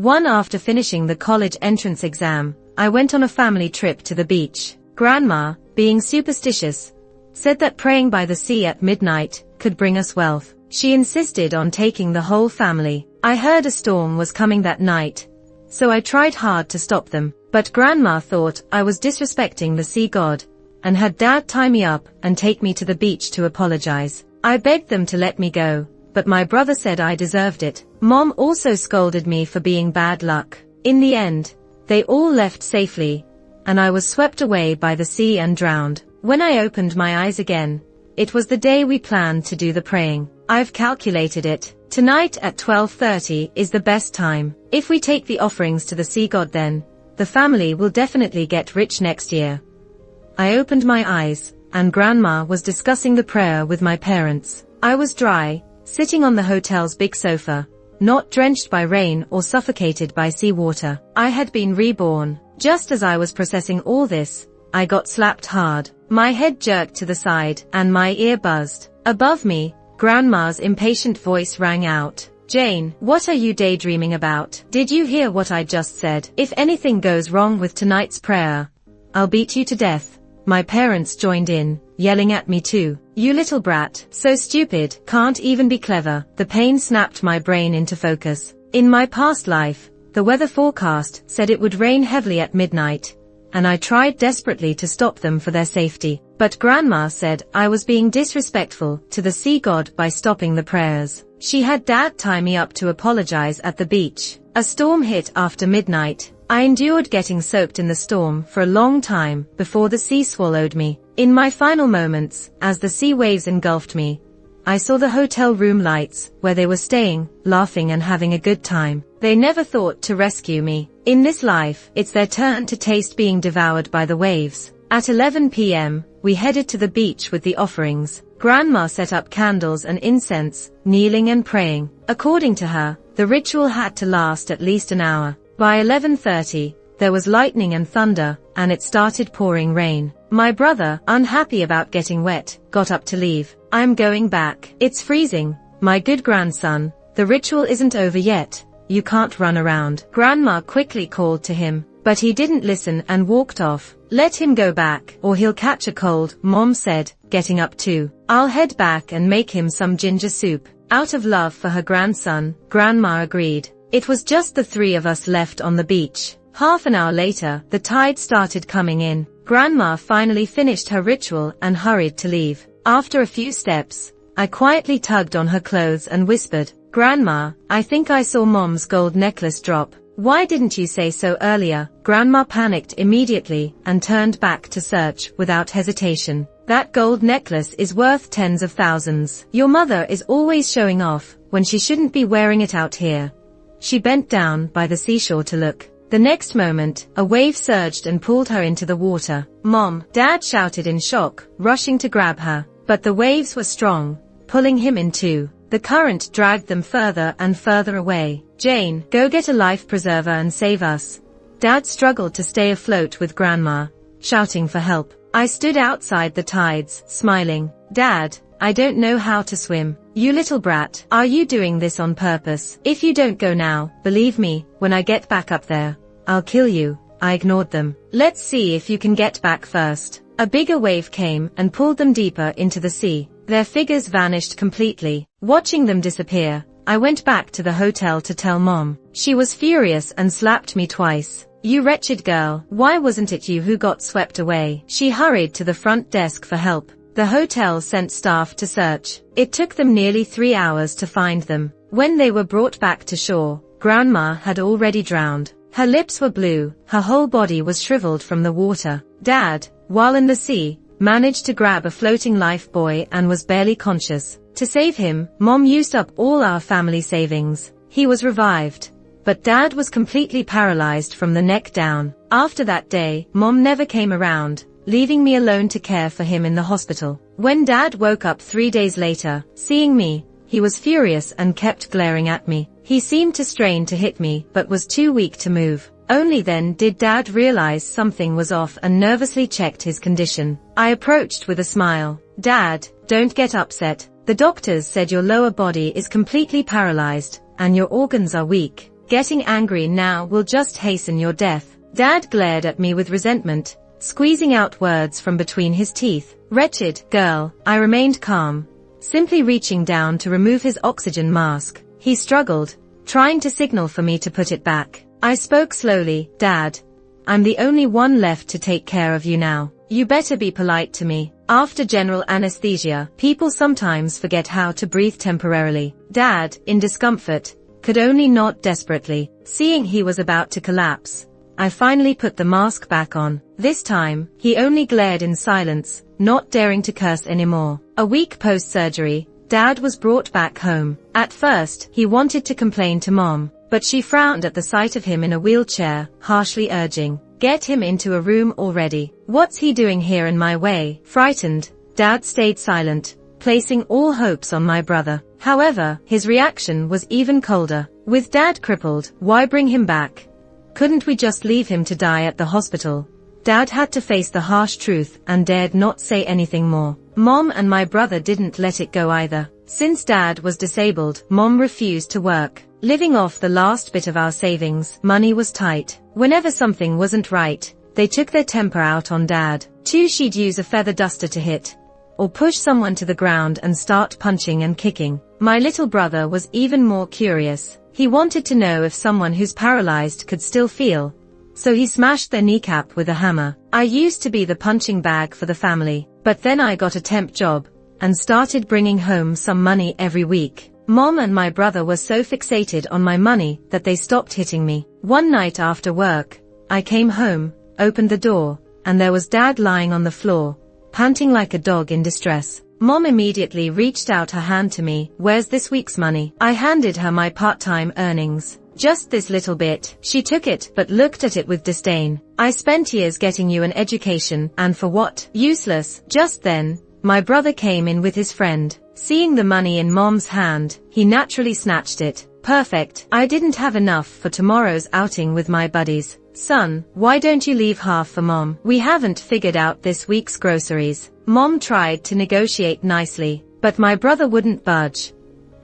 One after finishing the college entrance exam, I went on a family trip to the beach. Grandma, being superstitious, said that praying by the sea at midnight could bring us wealth. She insisted on taking the whole family. I heard a storm was coming that night, so I tried hard to stop them. But Grandma thought I was disrespecting the sea god, and had Dad tie me up and take me to the beach to apologize. I begged them to let me go, but my brother said I deserved it. Mom also scolded me for being bad luck. In the end, they all left safely, and I was swept away by the sea and drowned. When I opened my eyes again, it was the day we planned to do the praying. I've calculated it. Tonight at 12:30 is the best time. If we take the offerings to the sea god, then the family will definitely get rich next year. I opened my eyes, and Grandma was discussing the prayer with my parents. I was dry, sitting on the hotel's big sofa, not drenched by rain or suffocated by seawater. I had been reborn. Just as I was processing all this, I got slapped hard. My head jerked to the side, and my ear buzzed. Above me, Grandma's impatient voice rang out. Jane, what are you daydreaming about? Did you hear what I just said? If anything goes wrong with tonight's prayer, I'll beat you to death. My parents joined in, yelling at me too. You little brat, so stupid, can't even be clever. The pain snapped my brain into focus. In my past life, the weather forecast said it would rain heavily at midnight, and I tried desperately to stop them for their safety. But Grandma said I was being disrespectful to the sea god by stopping the prayers. She had Dad tie me up to apologize at the beach. A storm hit after midnight. I endured getting soaked in the storm for a long time before the sea swallowed me. In my final moments, as the sea waves engulfed me, I saw the hotel room lights where they were staying, laughing and having a good time. They never thought to rescue me. In this life, it's their turn to taste being devoured by the waves. At 11 p.m., we headed to the beach with the offerings. Grandma set up candles and incense, kneeling and praying. According to her, the ritual had to last at least an hour. By 11:30, there was lightning and thunder, and it started pouring rain. My brother, unhappy about getting wet, got up to leave. I'm going back. It's freezing. My good grandson, the ritual isn't over yet. You can't run around. Grandma quickly called to him, but he didn't listen and walked off. Let him go back, or he'll catch a cold, Mom said, getting up too. I'll head back and make him some ginger soup. Out of love for her grandson, Grandma agreed. It was just the three of us left on the beach. Half an hour later, the tide started coming in. Grandma finally finished her ritual and hurried to leave. After a few steps, I quietly tugged on her clothes and whispered, Grandma, I think I saw Mom's gold necklace drop. Why didn't you say so earlier? Grandma panicked immediately and turned back to search without hesitation. That gold necklace is worth tens of thousands. Your mother is always showing off when she shouldn't be wearing it out here. She bent down by the seashore to look. The next moment, a wave surged and pulled her into the water. Mom, Dad shouted in shock, rushing to grab her. But the waves were strong, pulling him in too. The current dragged them further and further away. Jane, go get a life preserver and save us. Dad struggled to stay afloat with Grandma, shouting for help. I stood outside the tides, smiling. Dad, I don't know how to swim. You little brat, are you doing this on purpose? If you don't go now, believe me, when I get back up there, I'll kill you. I ignored them. Let's see if you can get back first. A bigger wave came and pulled them deeper into the sea. Their figures vanished completely. Watching them disappear, I went back to the hotel to tell Mom. She was furious and slapped me twice. You wretched girl, why wasn't it you who got swept away? She hurried to the front desk for help. The hotel sent staff to search. It took them nearly 3 hours to find them. When they were brought back to shore, Grandma had already drowned. Her lips were blue, her whole body was shriveled from the water. Dad, while in the sea, managed to grab a floating life buoy and was barely conscious. To save him, Mom used up all our family savings. He was revived, but Dad was completely paralyzed from the neck down. After that day, Mom never came around, leaving me alone to care for him in the hospital. When Dad woke up 3 days later, seeing me, he was furious and kept glaring at me. He seemed to strain to hit me, but was too weak to move. Only then did Dad realize something was off and nervously checked his condition. I approached with a smile. Dad, don't get upset. The doctors said your lower body is completely paralyzed, and your organs are weak. Getting angry now will just hasten your death. Dad glared at me with resentment, squeezing out words from between his teeth. Wretched girl, I remained calm, simply reaching down to remove his oxygen mask. He struggled, trying to signal for me to put it back. I spoke slowly. Dad, I'm the only one left to take care of you now. You better be polite to me. After general anesthesia, people sometimes forget how to breathe temporarily. Dad, in discomfort, could only nod desperately. Seeing he was about to collapse, I finally put the mask back on. This time, he only glared in silence, not daring to curse anymore. A week post-surgery, Dad was brought back home. At first, he wanted to complain to Mom, but she frowned at the sight of him in a wheelchair, harshly urging, "Get him into a room already. What's he doing here in my way?" Frightened, Dad stayed silent, placing all hopes on my brother. However, his reaction was even colder. With Dad crippled, why bring him back? Couldn't we just leave him to die at the hospital? Dad had to face the harsh truth and dared not say anything more. Mom and my brother didn't let it go either. Since Dad was disabled, Mom refused to work. Living off the last bit of our savings, money was tight. Whenever something wasn't right, they took their temper out on Dad. She'd use a feather duster to hit, or push someone to the ground and start punching and kicking. My little brother was even more curious. He wanted to know if someone who's paralyzed could still feel, so he smashed their kneecap with a hammer. I used to be the punching bag for the family, but then I got a temp job, and started bringing home some money every week. Mom and my brother were so fixated on my money that they stopped hitting me. One night after work, I came home, opened the door, and there was Dad lying on the floor, panting like a dog in distress. Mom immediately reached out her hand to me. "Where's this week's money?" I handed her my part-time earnings. "Just this little bit." She took it, but looked at it with disdain. "I spent years getting you an education, and for what? Useless." Just then, my brother came in with his friend. Seeing the money in Mom's hand, he naturally snatched it. "Perfect. I didn't have enough for tomorrow's outing with my buddies." "Son, why don't you leave half for Mom? We haven't figured out this week's groceries." Mom tried to negotiate nicely, but my brother wouldn't budge.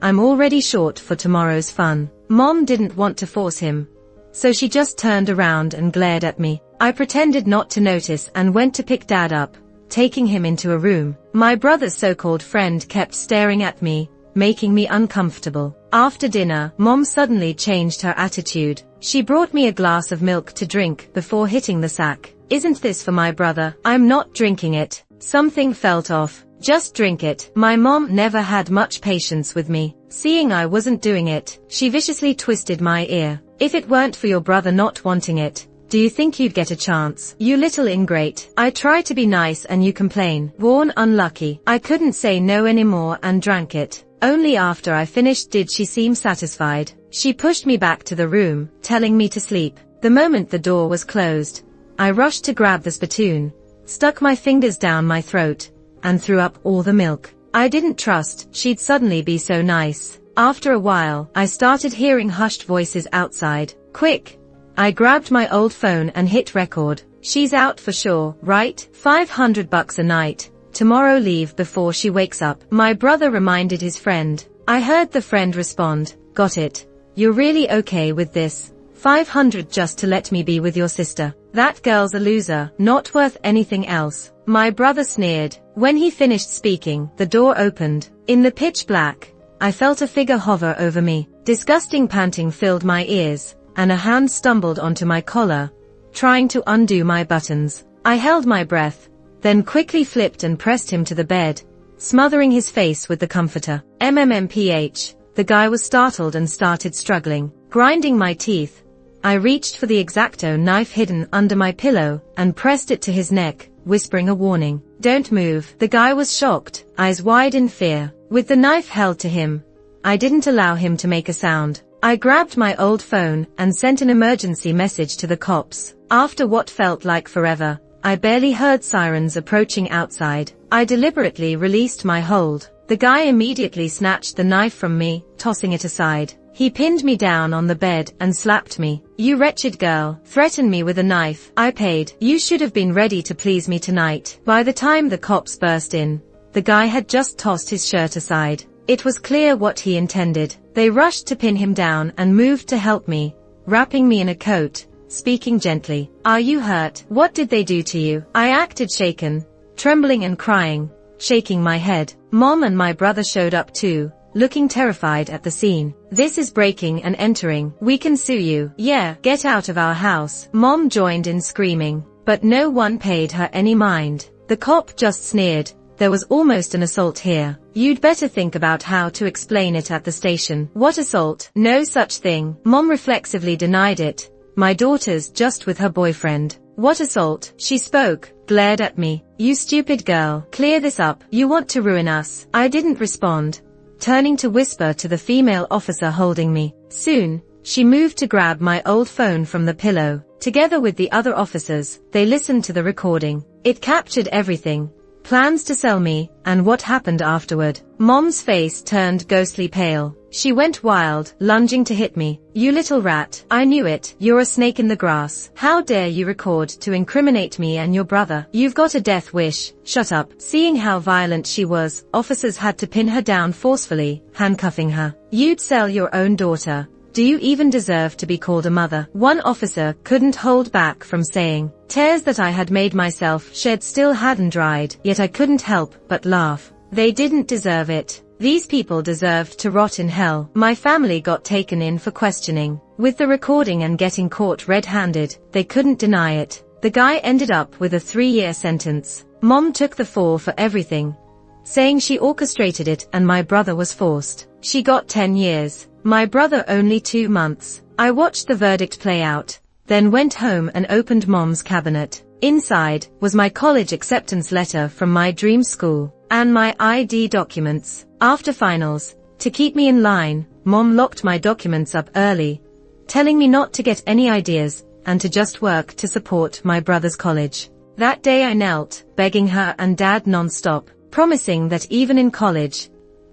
"I'm already short for tomorrow's fun." Mom didn't want to force him, so she just turned around and glared at me. I pretended not to notice and went to pick Dad up, taking him into a room. My brother's so-called friend kept staring at me, making me uncomfortable. After dinner, Mom suddenly changed her attitude. She brought me a glass of milk to drink before hitting the sack. "Isn't this for my brother?" "I'm not drinking it." Something felt off. "Just drink it." My mom never had much patience with me. Seeing I wasn't doing it, she viciously twisted my ear. "If it weren't for your brother not wanting it, do you think you'd get a chance? You little ingrate. I try to be nice and you complain." Born unlucky. I couldn't say no anymore and drank it. Only after I finished did she seem satisfied. She pushed me back to the room, telling me to sleep. The moment the door was closed, I rushed to grab the spittoon, stuck my fingers down my throat, and threw up all the milk. I didn't trust she'd suddenly be so nice. After a while, I started hearing hushed voices outside. "Quick!" I grabbed my old phone and hit record. "She's out for sure, right? $500 a night. Tomorrow leave before she wakes up." My brother reminded his friend. I heard the friend respond, "Got it. You're really okay with this? 500 just to let me be with your sister? That girl's a loser, not worth anything else." My brother sneered. When he finished speaking, the door opened. In the pitch black, I felt a figure hover over me. Disgusting panting filled my ears, and a hand stumbled onto my collar, trying to undo my buttons. I held my breath, then quickly flipped and pressed him to the bed, smothering his face with the comforter. MMMPH. The guy was startled and started struggling. Grinding my teeth, I reached for the X-Acto knife hidden under my pillow and pressed it to his neck, whispering a warning. "Don't move." The guy was shocked, eyes wide in fear. With the knife held to him, I didn't allow him to make a sound. I grabbed my old phone and sent an emergency message to the cops. After what felt like forever, I barely heard sirens approaching outside. I deliberately released my hold. The guy immediately snatched the knife from me, tossing it aside. He pinned me down on the bed and slapped me. "You wretched girl, threatened me with a knife. I paid. You should have been ready to please me tonight." By the time the cops burst in, the guy had just tossed his shirt aside. It was clear what he intended. They rushed to pin him down and moved to help me, wrapping me in a coat, speaking gently. Are you hurt? What did they do to you? I acted shaken, trembling and crying, shaking my head. Mom and my brother showed up too, looking terrified at the scene. This is breaking and entering. We can sue you. Yeah, get out of our house. Mom joined in screaming, but no one paid her any mind. The cop just sneered. There was almost an assault here. You'd better think about how to explain it at the station. What assault? No such thing. Mom reflexively denied it. My daughter's just with her boyfriend. What assault? She spoke, glared at me. You stupid girl. Clear this up. You want to ruin us. I didn't respond, turning to whisper to the female officer holding me. Soon, she moved to grab my old phone from the pillow. Together with the other officers, they listened to the recording. It captured everything. Plans to sell me, and what happened afterward. Mom's face turned ghostly pale. She went wild, lunging to hit me. You little rat. I knew it. You're a snake in the grass. How dare you record to incriminate me and your brother? You've got a death wish. Shut up. Seeing how violent she was, officers had to pin her down forcefully, handcuffing her. You'd sell your own daughter. Do you even deserve to be called a mother? One officer couldn't hold back from saying. Tears that I had made myself shed still hadn't dried, yet I couldn't help but laugh. They didn't deserve it. These people deserved to rot in hell. My family got taken in for questioning. With the recording and getting caught red-handed, they couldn't deny it. The guy ended up with a 3-year sentence. Mom took the fall for everything, saying she orchestrated it and my brother was forced. She got 10 years. My brother only 2 months. I watched the verdict play out, then went home and opened Mom's cabinet. Inside was my college acceptance letter from my dream school, and my ID documents. After finals, to keep me in line, Mom locked my documents up early, telling me not to get any ideas, and to just work to support my brother's college. That day I knelt, begging her and Dad non-stop, promising that even in college,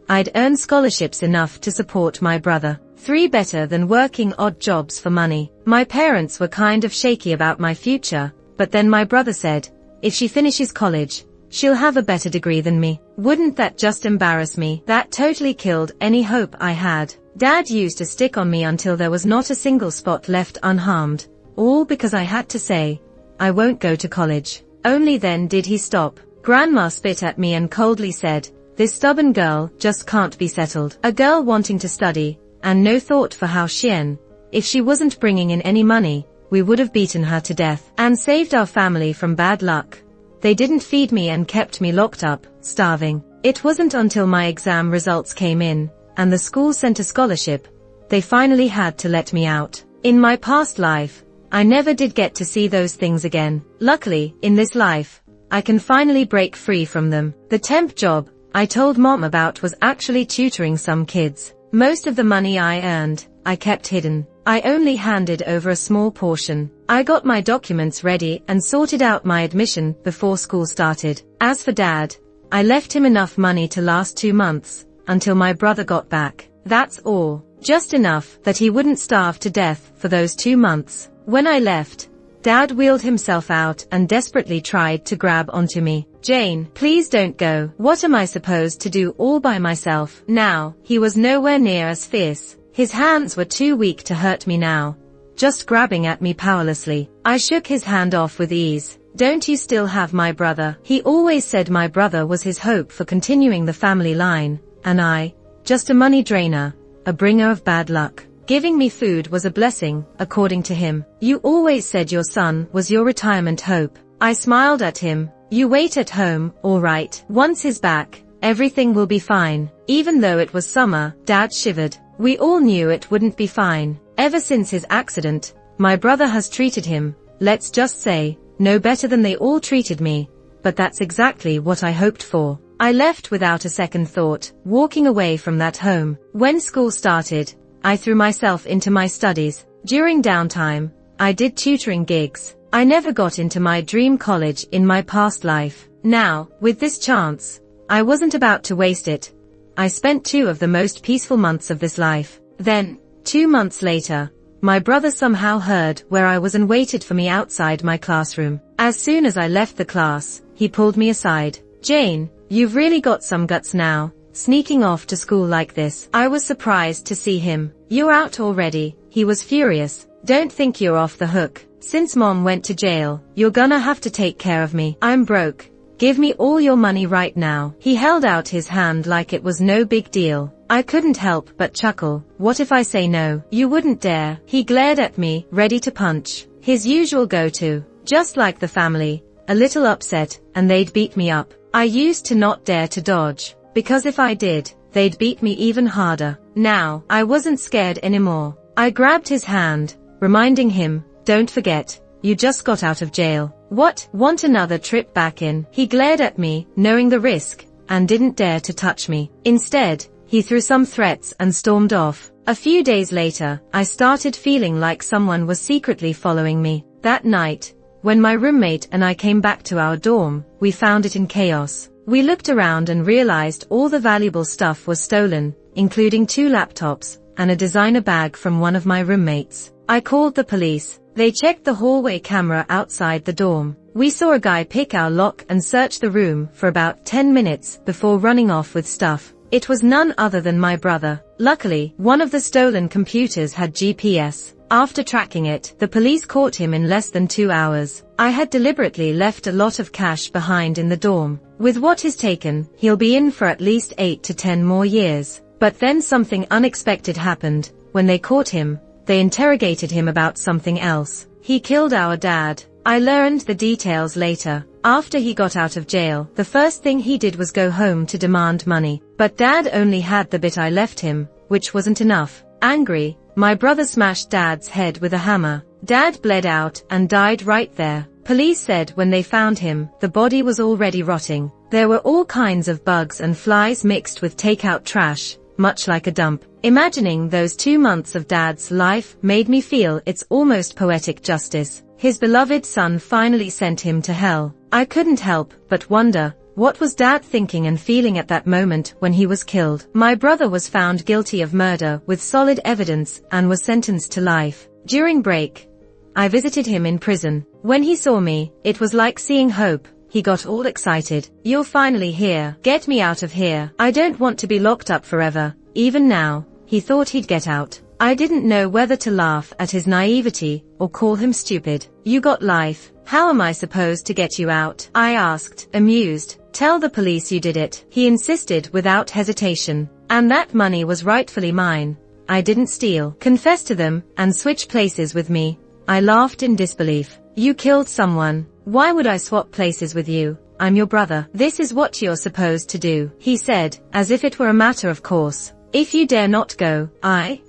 I'd earn scholarships enough to support my brother. 3 better than working odd jobs for money. My parents were kind of shaky about my future, but then my brother said, if she finishes college, she'll have a better degree than me. Wouldn't that just embarrass me? That totally killed any hope I had. Dad used to stick on me until there was not a single spot left unharmed, all because I had to say, I won't go to college. Only then did he stop. Grandma spit at me and coldly said, this stubborn girl just can't be settled. A girl wanting to study, and no thought for how if she wasn't bringing in any money, we would have beaten her to death and saved our family from bad luck. They didn't feed me and kept me locked up, starving. It wasn't until my exam results came in, and the school sent a scholarship, they finally had to let me out. In my past life, I never did get to see those things again. Luckily, in this life, I can finally break free from them. The temp job I told Mom about was actually tutoring some kids. Most of the money I earned, I kept hidden. I only handed over a small portion. I got my documents ready and sorted out my admission before school started. As for Dad, I left him enough money to last 2 months, until my brother got back. That's all. Just enough that he wouldn't starve to death for those 2 months. When I left, Dad wheeled himself out and desperately tried to grab onto me. Jane, please don't go. What am I supposed to do all by myself? Now, he was nowhere near as fierce. His hands were too weak to hurt me now, just grabbing at me powerlessly. I shook his hand off with ease. Don't you still have my brother? He always said my brother was his hope for continuing the family line, and I, just a money drainer, a bringer of bad luck. Giving me food was a blessing, according to him. You always said your son was your retirement hope. I smiled at him. You wait at home, all right. Once he's back, everything will be fine. Even though it was summer, Dad shivered. We all knew it wouldn't be fine. Ever since his accident, my brother has treated him, let's just say, no better than they all treated me. But that's exactly what I hoped for. I left without a second thought, walking away from that home. When school started, I threw myself into my studies. During downtime, I did tutoring gigs. I never got into my dream college in my past life. Now, with this chance, I wasn't about to waste it. I spent 2 of the most peaceful months of this life. Then, 2 months later, my brother somehow heard where I was and waited for me outside my classroom. As soon as I left the class, he pulled me aside. Jane, you've really got some guts now, sneaking off to school like this. I was surprised to see him. You're out already. He was furious. Don't think you're off the hook. Since Mom went to jail, you're gonna have to take care of me. I'm broke. Give me all your money right now. He held out his hand like it was no big deal. I couldn't help but chuckle. What if I say no? You wouldn't dare. He glared at me, ready to punch. His usual go-to. Just like the family. A little upset, and they'd beat me up. I used to not dare to dodge, because if I did, they'd beat me even harder. Now, I wasn't scared anymore. I grabbed his hand, reminding him, don't forget, you just got out of jail. What? Want another trip back in? He glared at me, knowing the risk, and didn't dare to touch me. Instead, he threw some threats and stormed off. A few days later, I started feeling like someone was secretly following me. That night, when my roommate and I came back to our dorm, we found it in chaos. We looked around and realized all the valuable stuff was stolen, including 2 laptops, and a designer bag from one of my roommates. I called the police. They checked the hallway camera outside the dorm. We saw a guy pick our lock and search the room for about 10 minutes before running off with stuff. It was none other than my brother. Luckily, one of the stolen computers had GPS. After tracking it, the police caught him in less than 2 hours. I had deliberately left a lot of cash behind in the dorm. With what is taken, he'll be in for at least 8 to 10 more years. But then something unexpected happened. When they caught him, they interrogated him about something else. He killed our dad. I learned the details later. After he got out of jail, the first thing he did was go home to demand money. But Dad only had the bit I left him, which wasn't enough. Angry, my brother smashed Dad's head with a hammer. Dad bled out and died right there. Police said when they found him, the body was already rotting. There were all kinds of bugs and flies mixed with takeout trash, much like a dump. Imagining those 2 months of Dad's life made me feel it's almost poetic justice. His beloved son finally sent him to hell. I couldn't help but wonder, what was Dad thinking and feeling at that moment when he was killed? My brother was found guilty of murder with solid evidence and was sentenced to life. During break, I visited him in prison. When he saw me, it was like seeing hope. He got all excited. You're finally here. Get me out of here. I don't want to be locked up forever. Even now, he thought he'd get out. I didn't know whether to laugh at his naivety or call him stupid. You got life. How am I supposed to get you out? I asked, amused. Tell the police you did it. He insisted without hesitation. And that money was rightfully mine. I didn't steal. Confess to them and switch places with me. I laughed in disbelief. You killed someone. Why would I swap places with you? I'm your brother. This is what you're supposed to do, he said, as if it were a matter of course. If you dare not go,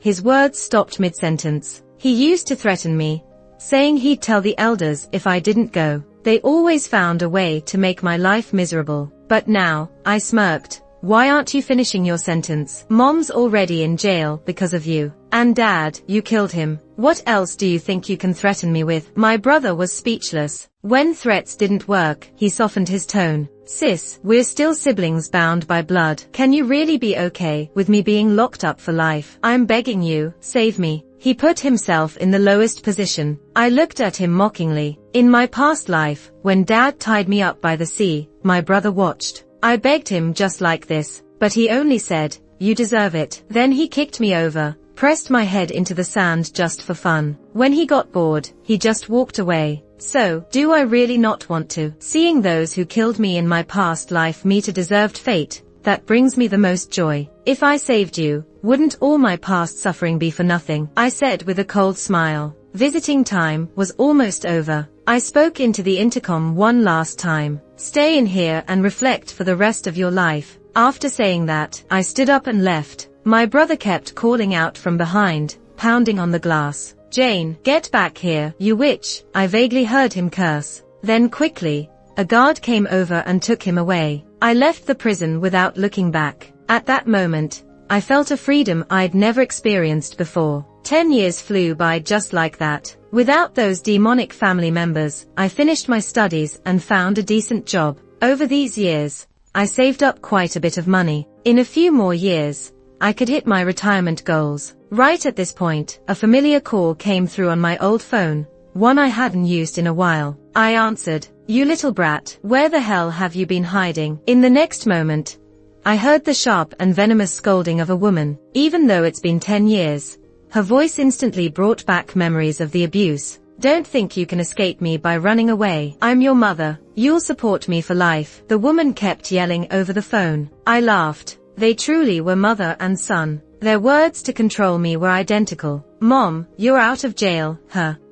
his words stopped mid-sentence. He used to threaten me, saying he'd tell the elders if I didn't go. They always found a way to make my life miserable. But now, I smirked. Why aren't you finishing your sentence? Mom's already in jail because of you. And Dad, you killed him. What else do you think you can threaten me with? My brother was speechless. When threats didn't work, he softened his tone. Sis, we're still siblings bound by blood. Can you really be okay with me being locked up for life? I'm begging you, save me. He put himself in the lowest position. I looked at him mockingly. In my past life, when Dad tied me up by the sea, my brother watched. I begged him just like this, but he only said, you deserve it. Then he kicked me over, pressed my head into the sand just for fun. When he got bored, he just walked away. So, do I really not want to? Seeing those who killed me in my past life meet a deserved fate, that brings me the most joy. If I saved you, wouldn't all my past suffering be for nothing? I said with a cold smile. Visiting time was almost over. I spoke into the intercom one last time. Stay in here and reflect for the rest of your life. After saying that, I stood up and left. My brother kept calling out from behind, pounding on the glass. Jane, get back here, you witch. I vaguely heard him curse. Then quickly, a guard came over and took him away. I left the prison without looking back. At that moment, I felt a freedom I'd never experienced before. 10 years flew by just like that. Without those demonic family members, I finished my studies and found a decent job. Over these years, I saved up quite a bit of money. In a few more years, I could hit my retirement goals. Right at this point, a familiar call came through on my old phone, one I hadn't used in a while. I answered, you little brat, where the hell have you been hiding? In the next moment, I heard the sharp and venomous scolding of a woman. Even though it's been 10 years, Her voice instantly brought back memories of the abuse. Don't think you can escape me by running away. I'm your mother. You'll support me for life. The woman kept yelling over the phone. I laughed. They truly were mother and son. Their words to control me were identical. Mom, you're out of jail.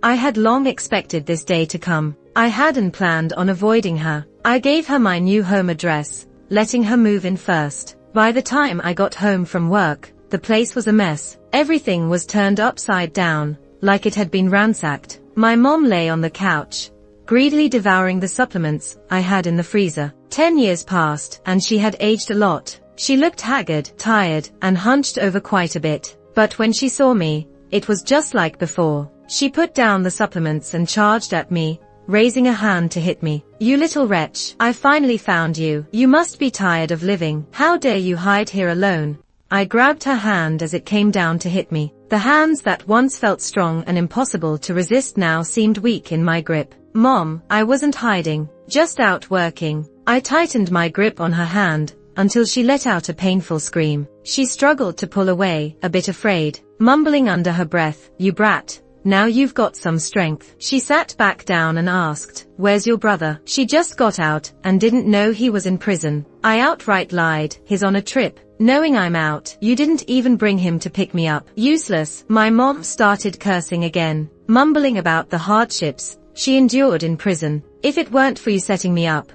I had long expected this day to come. I hadn't planned on avoiding her. I gave her my new home address, letting her move in first. By the time I got home from work, the place was a mess. Everything was turned upside down, like it had been ransacked. My mom lay on the couch, greedily devouring the supplements I had in the freezer. 10 years passed, and she had aged a lot. She looked haggard, tired, and hunched over quite a bit. But when she saw me, it was just like before. She put down the supplements and charged at me, raising a hand to hit me. You little wretch, I finally found you. You must be tired of living. How dare you hide here alone? I grabbed her hand as it came down to hit me. The hands that once felt strong and impossible to resist now seemed weak in my grip. Mom, I wasn't hiding, just out working. I tightened my grip on her hand, until she let out a painful scream. She struggled to pull away, a bit afraid, mumbling under her breath, you brat, now you've got some strength. She sat back down and asked, where's your brother? She just got out, and didn't know he was in prison. I outright lied, he's on a trip. Knowing I'm out, you didn't even bring him to pick me up. Useless. My mom started cursing again, mumbling about the hardships she endured in prison. If it weren't for you setting me up,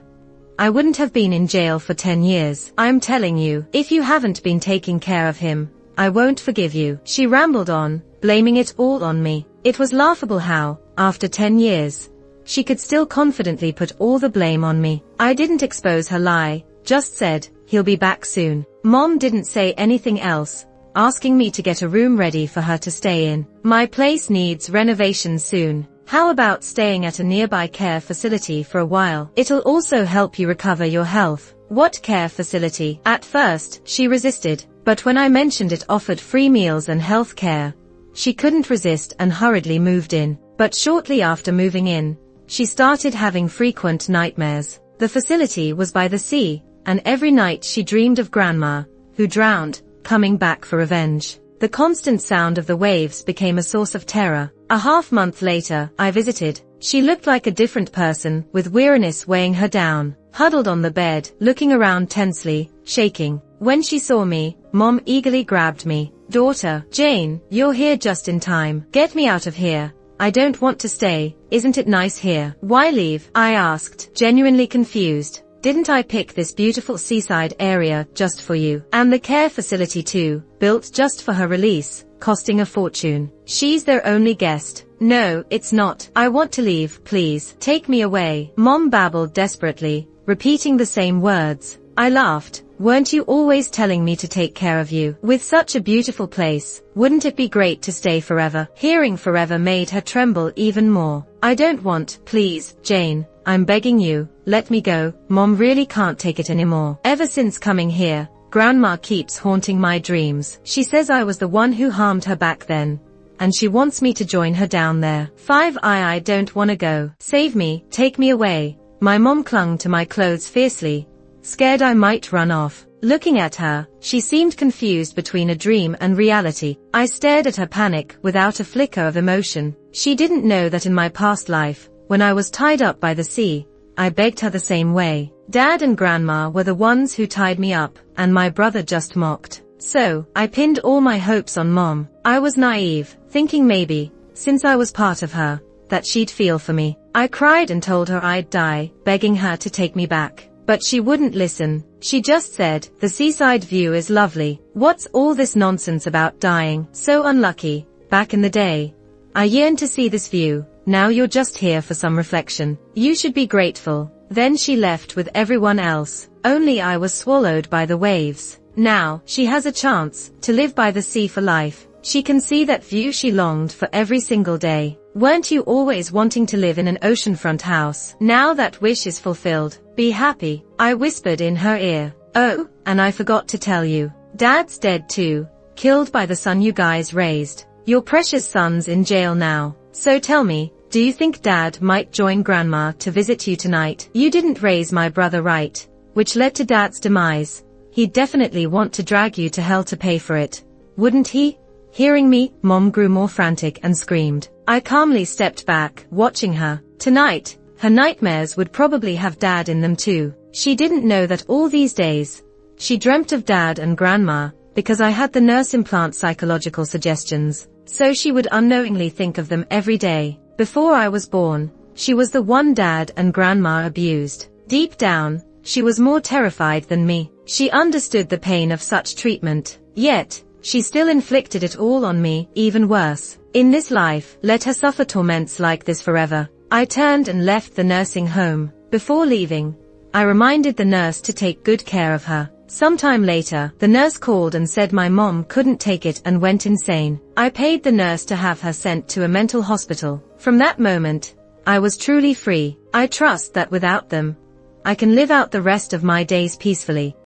I wouldn't have been in jail for 10 years. I'm telling you, if you haven't been taking care of him, I won't forgive you. She rambled on, blaming it all on me. It was laughable how, after 10 years, she could still confidently put all the blame on me. I didn't expose her lie, just said, he'll be back soon. Mom didn't say anything else, asking me to get a room ready for her to stay in. My place needs renovation soon. How about staying at a nearby care facility for a while? It'll also help you recover your health. What care facility? At first, she resisted, but when I mentioned it offered free meals and health care, she couldn't resist and hurriedly moved in. But shortly after moving in, she started having frequent nightmares. The facility was by the sea, and every night she dreamed of Grandma, who drowned, coming back for revenge. The constant sound of the waves became a source of terror. A half-month later, I visited. She looked like a different person, with weariness weighing her down, huddled on the bed, looking around tensely, shaking. When she saw me, Mom eagerly grabbed me. Daughter, Jane, you're here just in time. Get me out of here. I don't want to stay. Isn't it nice here? Why leave? I asked, genuinely confused. Didn't I pick this beautiful seaside area just for you? And the care facility too, built just for her release, costing a fortune. She's their only guest. No, it's not. I want to leave, please. Take me away. Mom babbled desperately, repeating the same words. I laughed. Weren't you always telling me to take care of you? With such a beautiful place, wouldn't it be great to stay forever? Hearing forever made her tremble even more. I don't want, please, Jane. I'm begging you, let me go. Mom really can't take it anymore. Ever since coming here, Grandma keeps haunting my dreams. She says I was the one who harmed her back then, and she wants me to join her down there. I don't wanna go. Save me, take me away. My mom clung to my clothes fiercely, scared I might run off. Looking at her, she seemed confused between a dream and reality. I stared at her panic without a flicker of emotion. She didn't know that in my past life, when I was tied up by the sea, I begged her the same way. Dad and Grandma were the ones who tied me up, and my brother just mocked. So, I pinned all my hopes on Mom. I was naive, thinking maybe, since I was part of her, that she'd feel for me. I cried and told her I'd die, begging her to take me back. But she wouldn't listen. She just said, the seaside view is lovely. What's all this nonsense about dying? So unlucky. Back in the day, I yearned to see this view. Now you're just here for some reflection. You should be grateful. Then she left with everyone else. Only I was swallowed by the waves. Now, she has a chance to live by the sea for life. She can see that view she longed for every single day. Weren't you always wanting to live in an oceanfront house? Now that wish is fulfilled. Be happy. I whispered in her ear. Oh, and I forgot to tell you. Dad's dead too. Killed by the son you guys raised. Your precious son's in jail now. So tell me, do you think Dad might join Grandma to visit you tonight? You didn't raise my brother right, which led to Dad's demise. He'd definitely want to drag you to hell to pay for it. Wouldn't he? Hearing me, Mom grew more frantic and screamed. I calmly stepped back, watching her. Tonight, her nightmares would probably have Dad in them too. She didn't know that all these days, she dreamt of Dad and Grandma, because I had the nurse implant psychological suggestions, so she would unknowingly think of them every day. Before I was born, she was the one Dad and Grandma abused. Deep down, she was more terrified than me. She understood the pain of such treatment, yet, she still inflicted it all on me, even worse. In this life, let her suffer torments like this forever. I turned and left the nursing home. Before leaving, I reminded the nurse to take good care of her. Sometime later, the nurse called and said my mom couldn't take it and went insane. I paid the nurse to have her sent to a mental hospital. From that moment, I was truly free. I trust that without them, I can live out the rest of my days peacefully.